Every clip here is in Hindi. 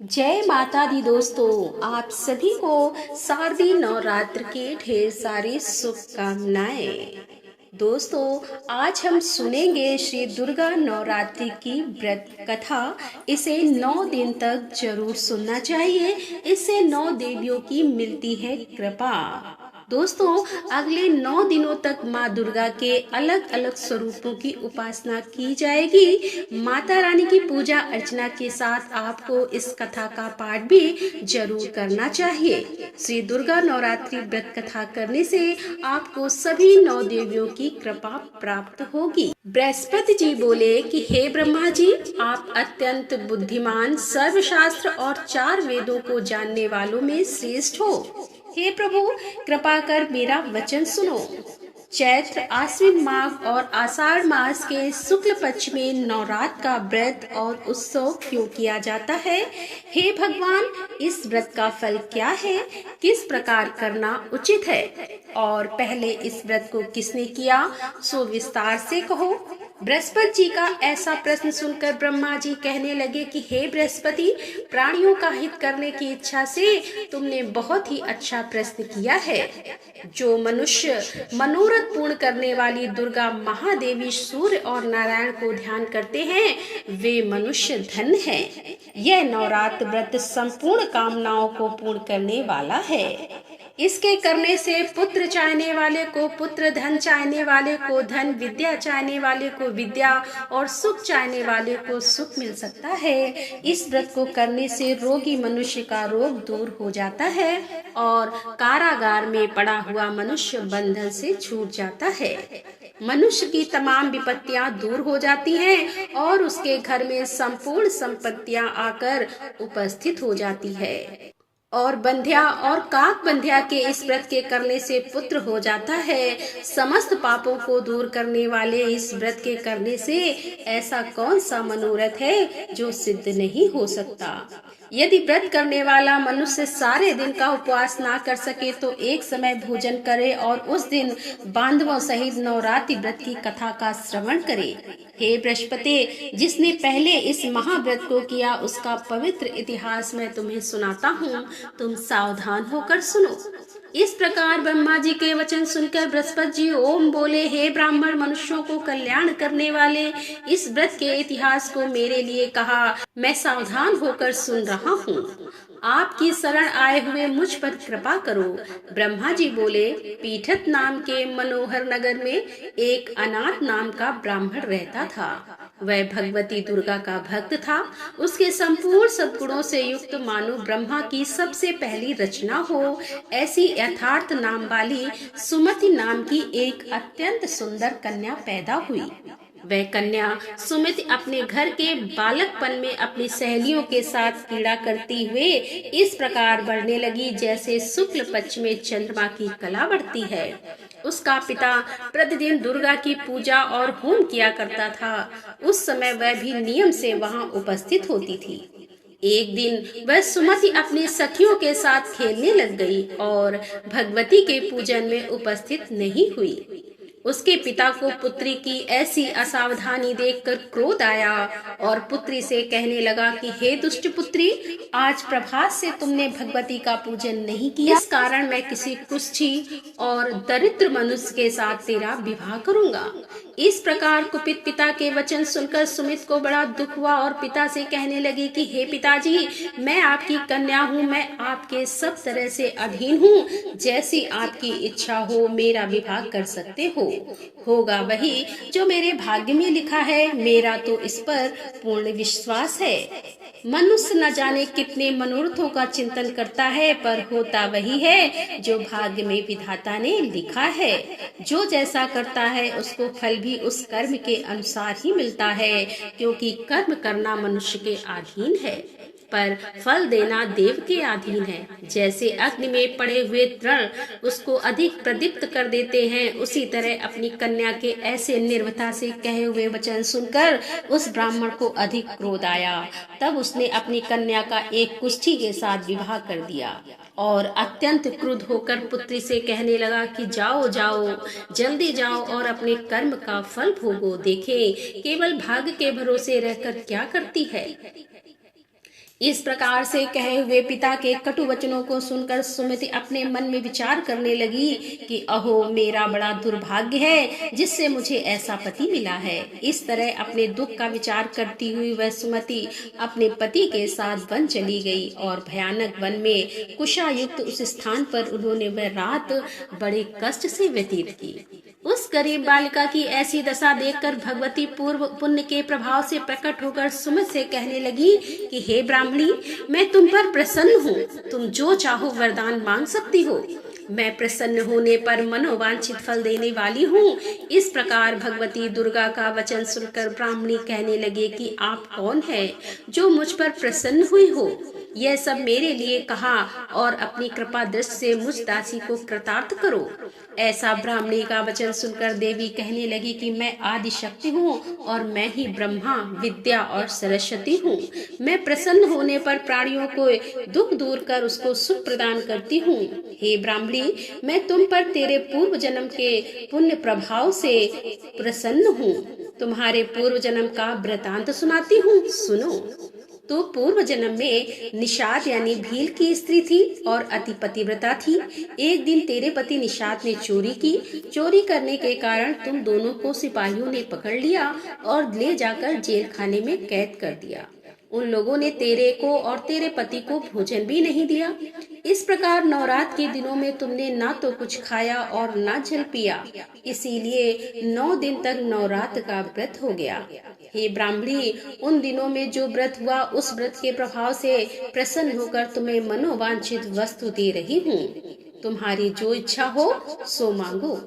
जय माता दी दोस्तों, आप सभी को शारदीय नवरात्र के ढेर सारी शुभकामनाएं। दोस्तों, आज हम सुनेंगे श्री दुर्गा नवरात्रि की व्रत कथा। इसे 9 दिन तक जरूर सुनना चाहिए। इससे 9 देवियों की मिलती है कृपा। दोस्तों, अगले 9 दिनों तक माँ दुर्गा के अलग अलग स्वरूपों की उपासना की जाएगी। माता रानी की पूजा अर्चना के साथ आपको इस कथा का पाठ भी जरूर करना चाहिए। श्री दुर्गा नवरात्रि व्रत कथा करने से आपको सभी 9 देवियों की कृपा प्राप्त होगी। बृहस्पति जी बोले कि हे ब्रह्मा जी, आप अत्यंत बुद्धिमान, सर्वशास्त्र और 4 वेदों को जानने वालों में श्रेष्ठ हो। हे प्रभु, कृपा कर मेरा वचन सुनो। चैत्र, आश्विन माघ और आषाढ़ मास के शुक्ल पक्ष में नवरात्र का व्रत और उत्सव क्यों किया जाता है? हे भगवान, इस व्रत का फल क्या है? किस प्रकार करना उचित है? और पहले इस व्रत को किसने किया, सो विस्तार से कहो। बृहस्पति जी का ऐसा प्रश्न सुनकर ब्रह्मा जी कहने लगे कि हे बृहस्पति, प्राणियों का हित करने की इच्छा से तुमने बहुत ही अच्छा प्रश्न किया है। जो मनुष्य मनोरथ पूर्ण करने वाली दुर्गा महादेवी सूर्य और नारायण को ध्यान करते हैं, वे मनुष्य धन्य हैं। यह नवरात्र व्रत संपूर्ण कामनाओं को पूर्ण करने वाला है। इसके करने से पुत्र चाहने वाले को पुत्र, धन चाहने वाले को धन, विद्या चाहने वाले को विद्या और सुख चाहने वाले को सुख मिल सकता है। इस व्रत को करने से रोगी मनुष्य का रोग दूर हो जाता है और कारागार में पड़ा हुआ मनुष्य बंधन से छूट जाता है। मनुष्य की तमाम विपत्तियां दूर हो जाती हैं और उसके घर में संपूर्ण संपत्तियां आकर उपस्थित हो जाती है। और बंध्या और काक बंध्या के इस व्रत के करने से पुत्र हो जाता है। समस्त पापों को दूर करने वाले इस व्रत के करने से ऐसा कौन सा मनोरथ है जो सिद्ध नहीं हो सकता। यदि व्रत करने वाला मनुष्य सारे दिन का उपवास ना कर सके तो एक समय भोजन करे और उस दिन बांधवों सहित नवरात्रि व्रत की कथा का श्रवण करे। हे बृहस्पति, जिसने पहले इस महाव्रत को किया उसका पवित्र इतिहास मैं तुम्हें सुनाता हूँ, तुम सावधान होकर सुनो। इस प्रकार ब्रह्मा जी के वचन सुनकर बृहस्पति जी ओम बोले, हे ब्राह्मण, मनुष्यों को कल्याण करने वाले इस व्रत के इतिहास को मेरे लिए कहा, मैं सावधान होकर सुन रहा हूँ। आपकी शरण आए हुए मुझ पर कृपा करो। ब्रह्मा जी बोले, पीठत नाम के मनोहर नगर में एक अनाथ नाम का ब्राह्मण रहता था। वह भगवती दुर्गा का भक्त था। उसके संपूर्ण सद्गुणों से युक्त मानो ब्रह्मा की सबसे पहली रचना हो, ऐसी यथार्थ नाम वाली सुमति नाम की एक अत्यंत सुंदर कन्या पैदा हुई। वह कन्या सुमिति अपने घर के बालकपन में अपनी सहेलियों के साथ क्रीड़ा करती हुए इस प्रकार बढ़ने लगी जैसे शुक्ल पक्ष में चंद्रमा की कला बढ़ती है। उसका पिता प्रतिदिन दुर्गा की पूजा और होम किया करता था। उस समय वह भी नियम से वहां उपस्थित होती थी। एक दिन वह सुमति अपनी सखियों के साथ खेलने लग गई और भगवती के पूजन में उपस्थित नहीं हुई। उसके पिता को पुत्री की ऐसी असावधानी देखकर क्रोध आया और पुत्री से कहने लगा कि हे दुष्ट पुत्री, आज प्रभात से तुमने भगवती का पूजन नहीं किया, इस कारण मैं किसी कुष्ठी और दरिद्र मनुष्य के साथ तेरा विवाह करूंगा। इस प्रकार कुपित पिता के वचन सुनकर सुमित को बड़ा दुख हुआ और पिता से कहने लगी कि हे पिताजी, मैं आपकी कन्या हूँ, मैं आपके सब तरह से अधीन हूँ। जैसी आपकी इच्छा हो मेरा विवाह कर सकते हो। होगा वही जो मेरे भाग्य में लिखा है। मेरा तो इस पर पूर्ण विश्वास है। मनुष्य न जाने कितने मनोरथों का चिंतन करता है, पर होता वही है जो भाग्य में विधाता ने लिखा है। जो जैसा करता है उसको फल भी उस कर्म के अनुसार ही मिलता है, क्योंकि कर्म करना मनुष्य के अधीन है पर फल देना देव के अधीन है। जैसे अग्नि में पड़े हुए तृण उसको अधिक प्रदीप्त कर देते हैं, उसी तरह अपनी कन्या के ऐसे निर्भयता से कहे हुए वचन सुनकर उस ब्राह्मण को अधिक क्रोध आया। तब उसने अपनी कन्या का एक कुष्ठी के साथ विवाह कर दिया और अत्यंत क्रुद्ध होकर पुत्री से कहने लगा कि जाओ जाओ, जल्दी जाओ और अपने कर्म का फल भोगो। देखे केवल भाग्य के भरोसे रहकर क्या करती है। इस प्रकार से कहे हुए पिता के कटु वचनों को सुनकर सुमति अपने मन में विचार करने लगी कि अहो, मेरा बड़ा दुर्भाग्य है जिससे मुझे ऐसा पति मिला है। इस तरह अपने दुख का विचार करती हुई वह सुमति अपने पति के साथ वन चली गई और भयानक वन में कुशायुक्त उस स्थान पर उन्होंने वह रात बड़े कष्ट से व्यतीत की। उस गरीब बालिका की ऐसी दशा देखकर भगवती पूर्व पुण्य के प्रभाव से प्रकट होकर सुमित से कहने लगी कि हे ब्राह्मणी, मैं तुम पर प्रसन्न हूँ, तुम जो चाहो वरदान मांग सकती हो। मैं प्रसन्न होने पर मनोवांछित फल देने वाली हूँ। इस प्रकार भगवती दुर्गा का वचन सुनकर ब्राह्मणी कहने लगे कि आप कौन है जो मुझ पर प्रसन्न हुई हो। यह सब मेरे लिए कहा और अपनी कृपा दृष्टि से मुझ दासी को कृतार्थ करो। ऐसा ब्राह्मणी का वचन सुनकर देवी कहने लगी कि मैं आदि शक्ति हूँ और मैं ही ब्रह्मा, विद्या और सरस्वती हूँ। मैं प्रसन्न होने पर प्राणियों को दुख दूर कर उसको सुख प्रदान करती हूँ। हे ब्राह्मणी, मैं तुम पर तेरे पूर्व जन्म के पुण्य प्रभाव से प्रसन्न हूँ। तुम्हारे पूर्व जन्म का वृतांत सुनाती हूँ, सुनो। तो पूर्व जन्म में निषाद यानी भील की स्त्री थी और अति पतिव्रता थी। एक दिन तेरे पति निषाद ने चोरी की। चोरी करने के कारण तुम दोनों को सिपाहियों ने पकड़ लिया और ले जाकर जेल खाने में कैद कर दिया। उन लोगों ने तेरे को और तेरे पति को भोजन भी नहीं दिया। इस प्रकार नवरात्र के दिनों में तुमने ना तो कुछ खाया और ना जल पिया, इसीलिए 9 दिन तक नवरात्र का व्रत हो गया। हे ब्राह्मणी, उन दिनों में जो व्रत हुआ उस व्रत के प्रभाव से प्रसन्न होकर तुम्हें मनोवांछित वस्तु दे रही हूँ। तुम्हारी जो इच्छा हो सो मांगो।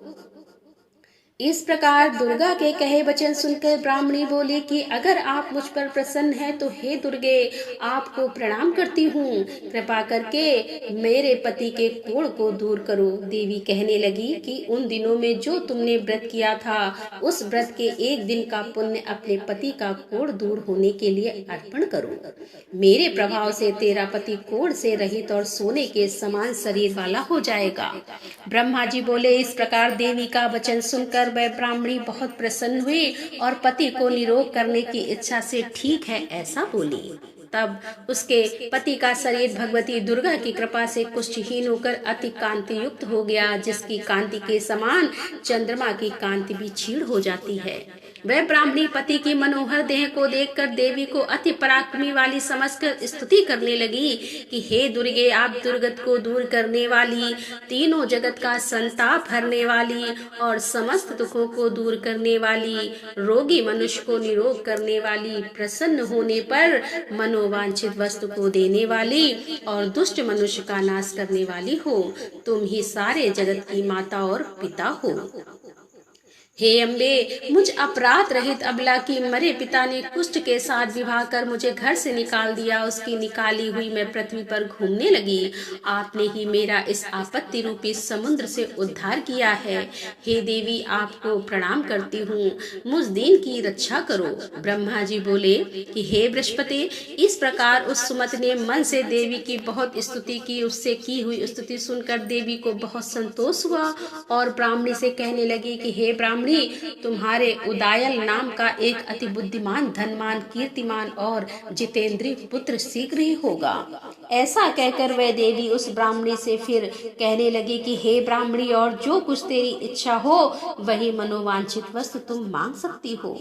इस प्रकार दुर्गा के कहे वचन सुनकर ब्राह्मणी बोली कि अगर आप मुझ पर प्रसन्न हैं तो हे दुर्गे, आपको प्रणाम करती हूँ। कृपा करके मेरे पति के कोढ़ को दूर करो। देवी कहने लगी कि उन दिनों में जो तुमने व्रत किया था उस व्रत के एक दिन का पुण्य अपने पति का कोढ़ दूर होने के लिए अर्पण करो। मेरे प्रभाव से तेरा पति कोढ़ से रहित और सोने के समान शरीर वाला हो जाएगा। ब्रह्मा जी बोले। इस प्रकार देवी का वचन सुनकर वह ब्राह्मणी बहुत प्रसन्न हुई और पति को निरोग करने की इच्छा से ठीक है ऐसा बोली। तब उसके पति का शरीर भगवती दुर्गा की कृपा से कुष्ठहीन होकर अति कांति युक्त हो गया, जिसकी कांति के समान चंद्रमा की कांति भी क्षीण हो जाती है। वह ब्राह्मणी पति की मनोहर देह को देखकर देवी को अति पराक्रमी वाली समझकर स्तुति करने लगी कि हे दुर्गे, आप दुर्गत को दूर करने वाली, तीनों जगत का संताप हरने वाली और समस्त दुखों को दूर करने वाली, रोगी मनुष्य को निरोग करने वाली, प्रसन्न होने पर मनोवांछित वस्तु को देने वाली और दुष्ट मनुष्य का नाश करने वाली हो। तुम ही सारे जगत की माता और पिता हो। हे अम्बे, मुझ अपराध रहित अबला की मरे पिता ने कुष्ठ के साथ विवाह कर मुझे घर से निकाल दिया। उसकी निकाली हुई मैं पृथ्वी पर घूमने लगी। आपने ही मेरा इस आपत्ति रूपी समुद्र से उद्धार किया है। हे देवी, आपको प्रणाम करती हूँ, मुझ दीन की रक्षा करो। ब्रह्मा जी बोले कि हे बृहस्पति, इस प्रकार उस सुमति ने मन से देवी की बहुत स्तुति की। उससे की हुई स्तुति सुनकर देवी को बहुत संतोष हुआ और ब्राह्मणी से कहने लगी कि हे ब्राह्मणी, तुम्हारे उदायल नाम का एक अति बुद्धिमान, धनवान, कीर्तिमान और जितेंद्रीय पुत्र शीघ्र ही होगा। ऐसा कहकर वह देवी उस ब्राह्मणी से फिर कहने लगी कि हे ब्राह्मणी, और जो कुछ तेरी इच्छा हो वही मनोवांछित वस्तु तुम मांग सकती हो।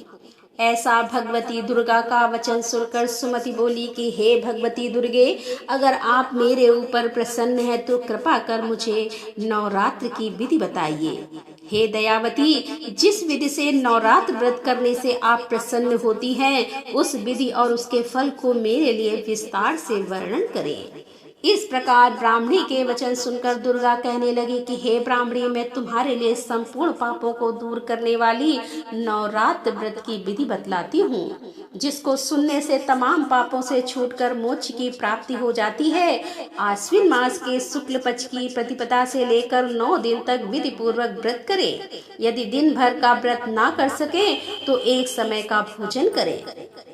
ऐसा भगवती दुर्गा का वचन सुनकर सुमति बोली कि हे भगवती दुर्गे, अगर आप मेरे ऊपर प्रसन्न हैं तो कृपा कर मुझे नवरात्र की विधि बताइए। हे दयावती, जिस विधि से नवरात्र व्रत करने से आप प्रसन्न होती हैं, उस विधि और उसके फल को मेरे लिए विस्तार से वर्णन करें। इस प्रकार ब्राह्मणी के वचन सुनकर दुर्गा कहने लगी कि हे ब्राह्मणी, मैं तुम्हारे लिए संपूर्ण पापों को दूर करने वाली नवरात्र व्रत की विधि बतलाती हूँ, जिसको सुनने से तमाम पापों से छूटकर मोक्ष की प्राप्ति हो जाती है। आश्विन मास के शुक्ल पक्ष की प्रतिपदा से लेकर 9 दिन तक विधि पूर्वक व्रत करें। यदि दिन भर का व्रत ना कर सके तो एक समय का भोजन करें।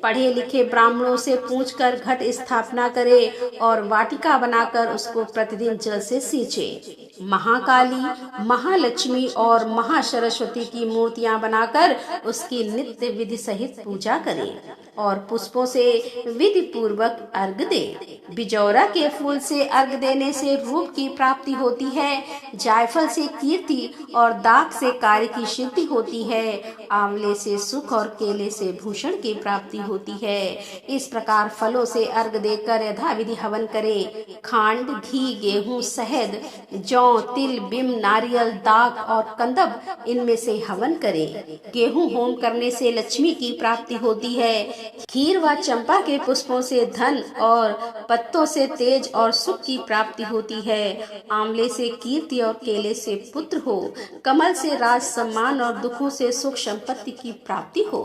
पढ़े लिखे ब्राह्मणों से पूछकर घट स्थापना करें और वाटिका लोटा बनाकर उसको प्रतिदिन जल से सींचे। महाकाली, महालक्ष्मी और महासरस्वती की मूर्तियां बनाकर उसकी नित्य विधि सहित पूजा करें और पुष्पों से विधि पूर्वक अर्घ दे। बिजौरा के फूल से अर्घ देने से रूप की प्राप्ति होती है। जायफल से कीर्ति और दाख से कार्य की सिद्धि होती है। आंवले से सुख और केले से भूषण की प्राप्ति होती है। इस प्रकार फलों से अर्घ देकर यथाविधि हवन करें। खांड, घी, गेहूं, शहद, जौ, तिल, बिम, नारियल, दाख और कंदब, इनमें से हवन करें। गेहूं होम करने से लक्ष्मी की प्राप्ति होती है। खीर व चंपा के पुष्पों से धन और पत्तों से तेज और सुख की प्राप्ति होती है। आंवले से कीर्ति और केले से पुत्र हो। कमल से राज सम्मान और दुखों से सुख संपत्ति की प्राप्ति हो।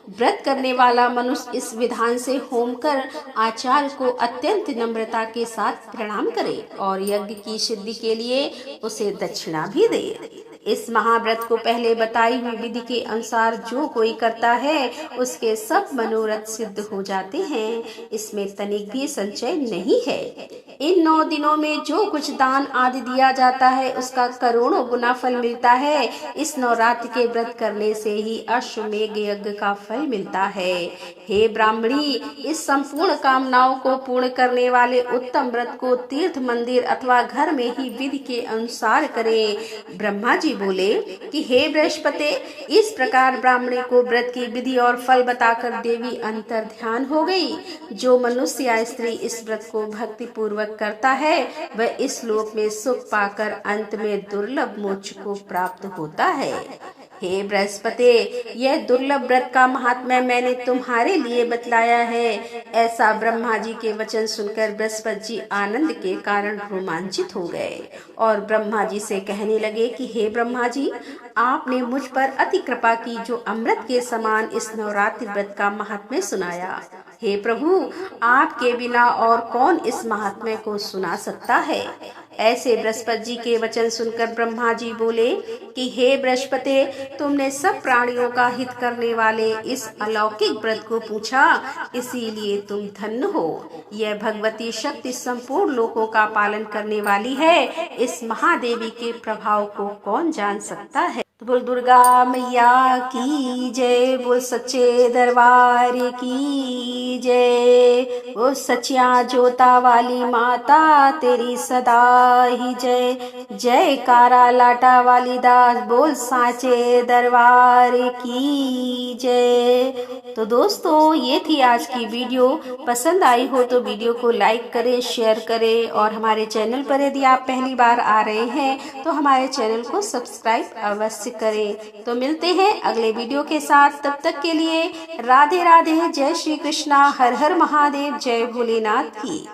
व्रत करने वाला मनुष्य इस विधान से होम कर आचार्य को अत्यंत नम्रता के साथ प्रणाम करे और यज्ञ की सिद्धि के लिए उसे दक्षिणा भी दे। इस महाव्रत को पहले बताई हुई विधि के अनुसार जो कोई करता है उसके सब मनोरथ सिद्ध हो जाते हैं। इसमें तनिक भी संचय नहीं है। इन 9 दिनों में जो कुछ दान आदि दिया जाता है उसका करोड़ों गुना फल मिलता है। इस नवरात्र के व्रत करने से ही अश्वमेघ यज्ञ का फल मिलता है। हे ब्राह्मणी, इस संपूर्ण कामनाओं को पूर्ण करने वाले उत्तम व्रत को तीर्थ, मंदिर अथवा घर में ही विधि के अनुसार करें। ब्रह्मा जी बोले कि हे बृहस्पति, इस प्रकार ब्राह्मणी को व्रत की विधि और फल बताकर देवी अंतर ध्यान हो गई। जो मनुष्य या स्त्री इस व्रत को भक्ति पूर्वक करता है वह इस लोक में सुख पाकर अंत में दुर्लभ मोक्ष को प्राप्त होता है। हे बृहस्पति, यह दुर्लभ व्रत का महात्म्य मैंने तुम्हारे लिए बतलाया है। ऐसा ब्रह्मा जी के वचन सुनकर बृहस्पति जी आनंद के कारण रोमांचित हो गए और ब्रह्मा जी से कहने लगे कि हे ब्रह्मा जी, आपने मुझ पर अति कृपा की जो अमृत के समान इस नवरात्रि व्रत का महात्म्य सुनाया। हे प्रभु, आपके बिना और कौन इस महात्म्य को सुना सकता है। ऐसे बृहस्पति जी के वचन सुनकर ब्रह्मा जी बोले कि हे बृहस्पति, तुमने सब प्राणियों का हित करने वाले इस अलौकिक व्रत को पूछा, इसीलिए तुम धन्य हो। यह भगवती शक्ति संपूर्ण लोकों का पालन करने वाली है। इस महादेवी के प्रभाव को कौन जान सकता है। बोल दुर्गा मैया की जय, बोल सच्चे दरबार की जय, वो सचिया जोता वाली माता तेरी सदा ही जय। जय कारा लाटा वाली दास, बोल साचे दरबार की जय। तो दोस्तों, ये थी आज की वीडियो। पसंद आई हो तो वीडियो को लाइक करें, शेयर करें और हमारे चैनल पर यदि आप पहली बार आ रहे हैं तो हमारे चैनल को सब्सक्राइब अवश्य करें। तो मिलते हैं अगले वीडियो के साथ। तब तक के लिए राधे राधे, जय श्री कृष्णा, हर हर महादेव, जय भोलेनाथ की।